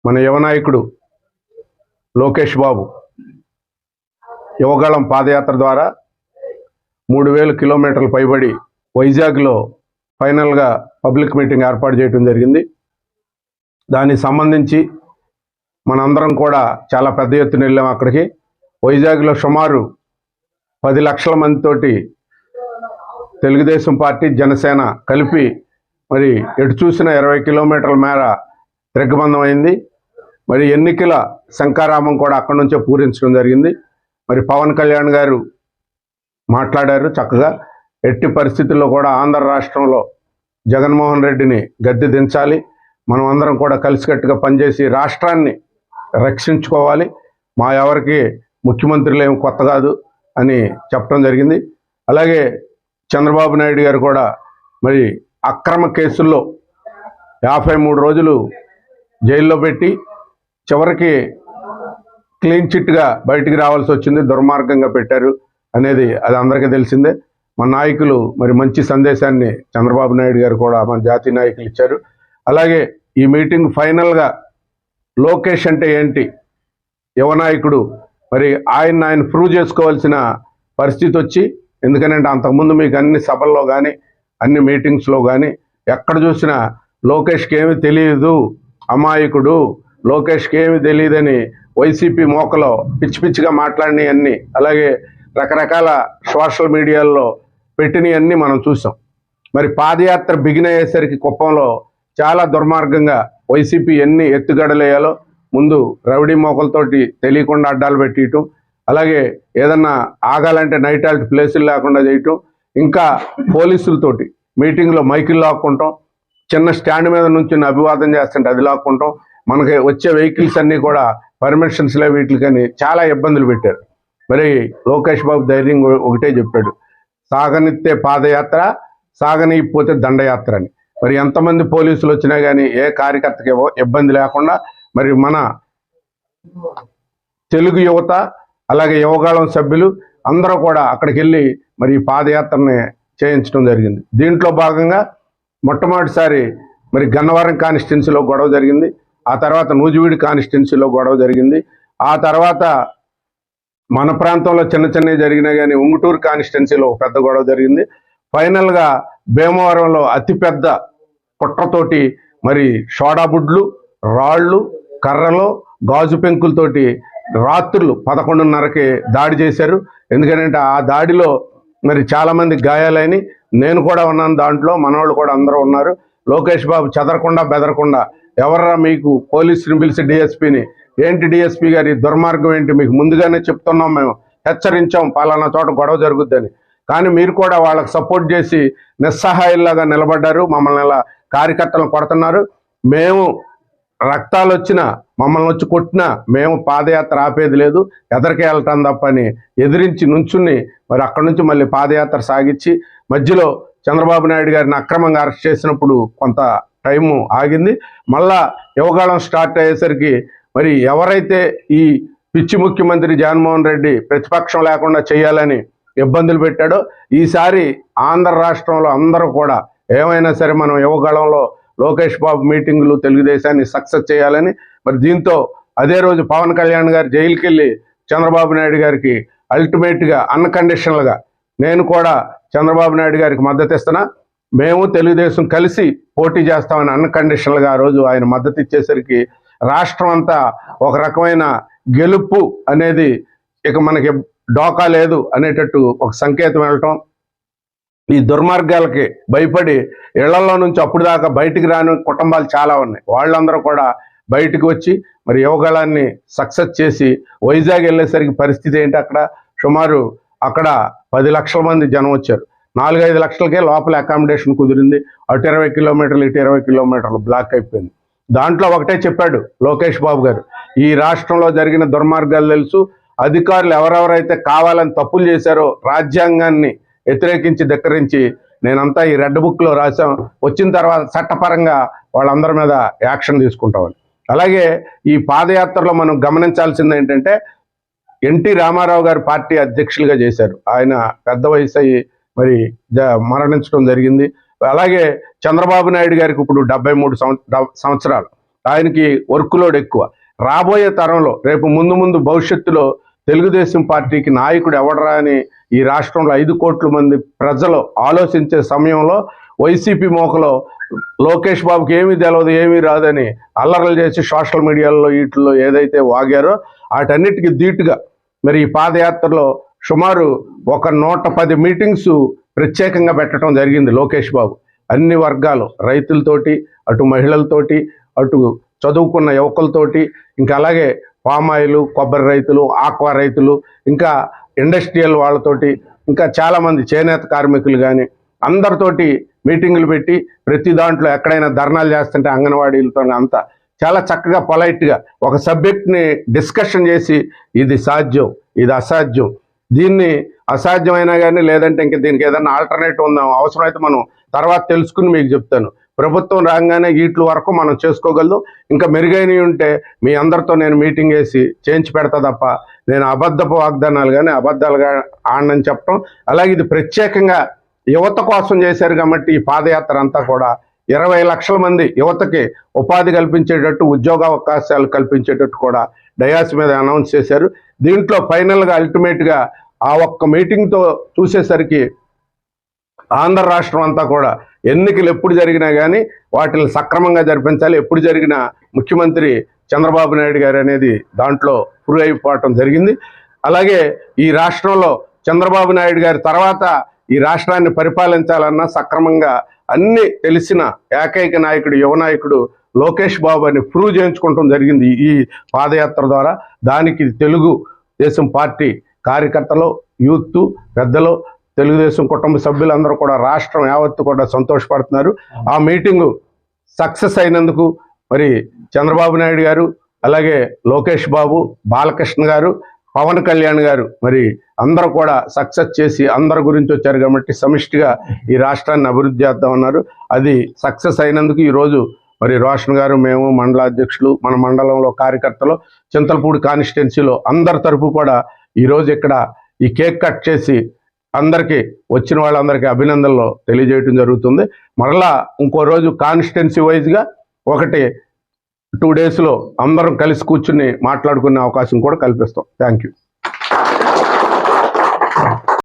మన యువనాయకుడు లోకేష్ బాబు యువగళం పాదయాత్ర ద్వారా 3000 కిలోమీటర్లు పైబడి వైజాగ్లో ఫైనల్గా పబ్లిక్ మీటింగ్ ఏర్పాటు చేయడం జరిగింది. దానికి సంబంధించి మనందరం కూడా చాలా పెద్ద ఎత్తున వెళ్ళాం అక్కడికి. వైజాగ్లో సుమారు 10 లక్షల మందితోటి తెలుగుదేశం పార్టీ, జనసేన కలిపి మరి ఎటు చూసిన 20 కిలోమీటర్ల మేర తిరగబంధం అయింది. మరి ఎన్నికల శంకారామం కూడా అక్కడి నుంచే పూరించడం జరిగింది. మరి పవన్ కళ్యాణ్ గారు మాట్లాడారు చక్కగా. ఎట్టి పరిస్థితుల్లో కూడా ఆంధ్ర రాష్ట్రంలో జగన్మోహన్ రెడ్డిని గద్దె దించాలి, మనం అందరం కూడా కలిసికట్టుగా పనిచేసి రాష్ట్రాన్ని రక్షించుకోవాలి, మా ఎవరికి ముఖ్యమంత్రులు ఏమి కొత్త కాదు అని చెప్పడం జరిగింది. అలాగే చంద్రబాబు నాయుడు గారు కూడా మరి అక్రమ కేసుల్లో 53 రోజులు జైల్లో పెట్టి చివరికి క్లీన్ చిట్గా బయటికి రావాల్సి వచ్చింది, దుర్మార్గంగా పెట్టారు అనేది అది అందరికీ తెలిసిందే. మన నాయకులు మరి మంచి సందేశాన్ని చంద్రబాబు నాయుడు గారు కూడా మన జాతీయ నాయకులు ఇచ్చారు. అలాగే ఈ మీటింగ్ ఫైనల్గా లోకేష్ అంటే ఏంటి, యువనాయకుడు మరి ఆయన ప్రూవ్ చేసుకోవాల్సిన పరిస్థితి వచ్చి, ఎందుకంటే అంతకుముందు మీకు అన్ని సభల్లో కానీ అన్ని మీటింగ్స్లో కానీ ఎక్కడ చూసినా లోకేష్కి ఏమీ తెలియదు, అమాయకుడు, లోకేష్కి ఏమీ తెలియదని వైసీపీ మోకలో పిచ్చి పిచ్చిగా మాట్లాడినవి అన్నీ, అలాగే రకరకాల సోషల్ మీడియాల్లో పెట్టినవన్నీ మనం చూసాం. మరి పాదయాత్ర బిగిన్ అయ్యేసరికి కుప్పంలో చాలా దుర్మార్గంగా వైసీపీ ఎన్ని ఎత్తుగడలేయాలో ముందు రౌడీ మోకలతోటి తెలియకుండా అడ్డాలు పెట్టియటం, అలాగే ఏదన్నా ఆగాలంటే నైట్ హాల్ట్ ప్లేసులు లేకుండా చేయటం, ఇంకా పోలీసులతోటి మీటింగ్లో మైకులు లాక్కుంటాం, చిన్న స్టాండ్ మీద నుంచి అభివాదం చేస్తుంటే అది లాక్కుంటాం, మనకి వచ్చే వెహికల్స్ అన్నీ కూడా పర్మిషన్స్లే వీటికని చాలా ఇబ్బందులు పెట్టారు. మరి లోకేష్ బాబు ధైర్యం ఒకటే చెప్పాడు, సాగనిస్తే పాదయాత్ర, సాగనీయకపోతే దండయాత్ర అని. మరి ఎంతమంది పోలీసులు వచ్చినా కానీ ఏ కార్యకర్తకి ఇబ్బంది లేకుండా మరి మన తెలుగు యువత అలాగే యువగాళం సభ్యులు అందరూ కూడా అక్కడికి వెళ్ళి మరి ఈ పాదయాత్రని చేయించడం జరిగింది. దీంట్లో భాగంగా మొట్టమొదటిసారి మరి గన్నవరం కాన్స్టిట్యున్సీలో గొడవ జరిగింది, ఆ తర్వాత నూజివీడు కాన్స్టిట్యున్సీలో గొడవ జరిగింది, ఆ తర్వాత మన ప్రాంతంలో చిన్న చిన్నవి జరిగినా కానీ ఉంగుటూరు కాన్స్టిట్యున్సీలో పెద్ద గొడవ జరిగింది. ఫైనల్గా భీమవరంలో అతిపెద్ద కుట్రతోటి మరి సోడా బుడ్లు, రాళ్ళు, కర్రలు, గాజు పెంకులతోటి రాత్రులు 11:30కి దాడి చేశారు. ఎందుకంటే ఆ దాడిలో మరి చాలామంది గాయాలని, నేను కూడా ఉన్నాను దాంట్లో, మనవాళ్ళు కూడా అందరూ ఉన్నారు. లోకేష్ బాబు చెదరకుండా బెదరకుండా, ఎవర్రా మీకు పోలీసుని పిలిచి డిఎస్పీని, ఏంటి డిఎస్పీ గారి దుర్మార్గం ఏంటి, మీకు ముందుగానే చెప్తున్నాం, మేము హెచ్చరించాం పలానా చోట గొడవ జరుగుద్దని, కానీ మీరు కూడా వాళ్ళకి సపోర్ట్ చేసి నిస్సహాయంలాగా నిలబడ్డారు, మమ్మల్ని ఇలా కార్యకర్తలను కొడుతున్నారు, మేము రక్తాలు వచ్చినా మమ్మల్ని వచ్చి కొట్టినా మేము పాదయాత్ర ఆపేది లేదు, ఎదరికి వెళ్తాం తప్పని ఎదిరించి నుంచుని మరి అక్కడి నుంచి మళ్ళీ పాదయాత్ర సాగించి మధ్యలో చంద్రబాబు నాయుడు గారిని అక్రమంగా అరెస్ట్ చేసినప్పుడు కొంత టైము ఆగింది. మళ్ళా యువగాళం స్టార్ట్ అయ్యేసరికి మరి ఎవరైతే ఈ పిచ్చి ముఖ్యమంత్రి జగన్మోహన్ రెడ్డి ప్రతిపక్షం లేకుండా చేయాలని ఇబ్బందులు పెట్టాడో, ఈసారి ఆంధ్ర రాష్ట్రంలో అందరూ కూడా ఏమైనా సరే మనం యువగాళంలో లోకేష్ బాబు మీటింగులు తెలుగుదేశాన్ని సక్సెస్ చేయాలని, మరి దీంతో అదే రోజు పవన్ కళ్యాణ్ గారు జైలుకి వెళ్ళి చంద్రబాబు నాయుడు గారికి అల్టిమేట్గా అన్కండిషనల్గా నేను కూడా చంద్రబాబు నాయుడు గారికి మద్దతు ఇస్తున్నా, మేము తెలుగుదేశం కలిసి పోటీ చేస్తామని అన్కండిషనల్గా ఆ రోజు ఆయన మద్దతు ఇచ్చేసరికి రాష్ట్రం అంతా ఒక రకమైన గెలుపు అనేది ఇక మనకి డోకా లేదు అనేటట్టు ఒక సంకేతం వెళ్ళటం, ఈ దుర్మార్గాలకి భయపడి ఇళ్లలో నుంచి అప్పుడు దాకా బయటికి రాని కుటుంబాలు చాలా ఉన్నాయి, వాళ్ళందరూ కూడా బయటికి వచ్చి మరి యువగళాన్ని సక్సెస్ చేసి వైజాగ్ వెళ్ళేసరికి పరిస్థితి ఏంటి, అక్కడ సుమారు అక్కడ 10 లక్షల మంది జనం వచ్చారు, 4-5 లక్షలకే లోపల అకామిడేషన్ కుదిరింది, అటు 20 కిలోమీటర్లు ఇటు 20 కిలోమీటర్లు బ్లాక్ అయిపోయింది. దాంట్లో ఒకటే చెప్పాడు లోకేష్ బాబు గారు, ఈ రాష్ట్రంలో జరిగిన దుర్మార్గాలు తెలుసు, అధికారులు ఎవరెవరైతే కావాలని తప్పులు చేశారో రాజ్యాంగాన్ని వ్యతిరేకించి ధిక్కరించి నేనంతా ఈ రెడ్ బుక్లో రాసాం, వచ్చిన తర్వాత చట్టపరంగా వాళ్ళందరి మీద యాక్షన్ తీసుకుంటామని. అలాగే ఈ పాదయాత్రలో మనం గమనించాల్సింది ఏంటంటే ఎన్టీ రామారావు గారు పార్టీ అధ్యక్షులుగా చేశారు, ఆయన పెద్ద వయసు అయ్యి మరి మరణించడం జరిగింది. అలాగే చంద్రబాబు నాయుడు గారికి ఇప్పుడు 73 సంవత్సరాలు, ఆయనకి వర్క్ లోడ్ ఎక్కువ. రాబోయే తరంలో రేపు ముందు భవిష్యత్తులో తెలుగుదేశం పార్టీకి నాయకుడు ఎవడరా అని ఈ రాష్ట్రంలో 5 కోట్ల మంది ప్రజలు ఆలోచించే సమయంలో వైసీపీ మోకలో లోకేష్ బాబుకి ఏమీ తెలియదు, ఏమీ రాదని అల్లర్లు చేసి సోషల్ మీడియాలో వీటిల్లో ఏదైతే వాగారో వాటన్నిటికీ ధీటుగా మరి ఈ పాదయాత్రలో సుమారు 110 మీటింగ్స్ ప్రత్యేకంగా పెట్టడం జరిగింది లోకేష్ బాబు. అన్ని వర్గాలు, రైతులతోటి, అటు మహిళలతోటి, అటు చదువుకున్న యువకులతోటి, ఇంకా అలాగే పామాయిలు, కొబ్బరి రైతులు, ఆక్వా రైతులు, ఇంకా ఇండస్ట్రియల్ వాళ్ళతోటి, ఇంకా చాలామంది చేనేత కార్మికులు కానీ అందరితోటి మీటింగులు పెట్టి ప్రతి దాంట్లో ఎక్కడైనా ధర్నాలు చేస్తుంటే అంగన్వాడీలతో అంతా చాలా చక్కగా పొలైట్గా ఒక సబ్జెక్ట్ని డిస్కషన్ చేసి ఇది సాధ్యం, ఇది అసాధ్యం, దీన్ని అసాధ్యమైనా కానీ లేదంటే ఇంకా దీనికి ఏదైనా ఆల్టర్నేటివ్ ఉందాం, అవసరమైతే మనం తర్వాత తెలుసుకుని మీకు చెప్తాను. ప్రభుత్వం రాగానే వీటి వరకు మనం చేసుకోగలదు, ఇంకా మెరుగైనవి ఉంటే మీ అందరితో నేను మీటింగ్ వేసి చేయించి పెడతా తప్ప నేను అబద్ధపు వాగ్దానాలు కానీ అబద్ధాలుగా ఆడనని చెప్పడం. అలాగే ఇది ప్రత్యేకంగా యువత కోసం చేశారు కాబట్టి ఈ పాదయాత్ర అంతా కూడా 20 లక్షల మంది యువతకి ఉపాధి కల్పించేటట్టు, ఉద్యోగ అవకాశాలు కల్పించేటట్టు కూడా డయాస్ మీద అనౌన్స్ చేశారు. దీంట్లో ఫైనల్గా అల్టిమేట్గా ఆ ఒక్క మీటింగ్తో చూసేసరికి ఆంధ్ర రాష్ట్రం అంతా కూడా ఎన్నికలు ఎప్పుడు జరిగినా కానీ వాటిని సక్రమంగా జరిపించాలి, ఎప్పుడు జరిగినా ముఖ్యమంత్రి చంద్రబాబు నాయుడు గారు అనేది దాంట్లో ప్రూవ్ అయిపోవటం జరిగింది. అలాగే ఈ రాష్ట్రంలో చంద్రబాబు నాయుడు గారి తర్వాత ఈ రాష్ట్రాన్ని పరిపాలించాలన్నా సక్రమంగా అన్ని తెలిసిన ఏకైక నాయకుడు, యువ నాయకుడు లోకేష్ బాబు అని ప్రూవ్ చేయించుకోవటం జరిగింది ఈ పాదయాత్ర ద్వారా. దానికి తెలుగు దేశం పార్టీ కార్యకర్తలు, యూత్, పెద్దలు, తెలుగుదేశం కుటుంబ సభ్యులందరూ కూడా రాష్ట్రం యావత్తు కూడా సంతోషపడుతున్నారు. ఆ మీటింగు సక్సెస్ అయినందుకు మరి చంద్రబాబు నాయుడు గారు, అలాగే లోకేష్ బాబు, బాలకృష్ణ గారు, పవన్ కళ్యాణ్ గారు మరి అందరూ కూడా సక్సెస్ చేసి అందరి గురించి వచ్చారు కాబట్టి సమిష్టిగా ఈ రాష్ట్రాన్ని అభివృద్ధి చేద్దామన్నారు. అది సక్సెస్ అయినందుకు ఈరోజు మరి రోషన్ గారు, మేము మండలాధ్యక్షులు, మన మండలంలో కార్యకర్తలు, చింతలపూడి కాన్స్టిట్యున్సీలో అందరి తరపు కూడా ఈరోజు ఇక్కడ ఈ కేక్ కట్ చేసి అందరికీ వచ్చిన వాళ్ళందరికీ అభినందనలు తెలియజేయడం జరుగుతుంది. మరలా ఇంకో రోజు కాన్స్టిట్యున్సీ వైజ్గా 1-2 డేస్లో అందరం కలిసి కూర్చుని మాట్లాడుకునే అవకాశం కూడా కల్పిస్తాం. Thank you.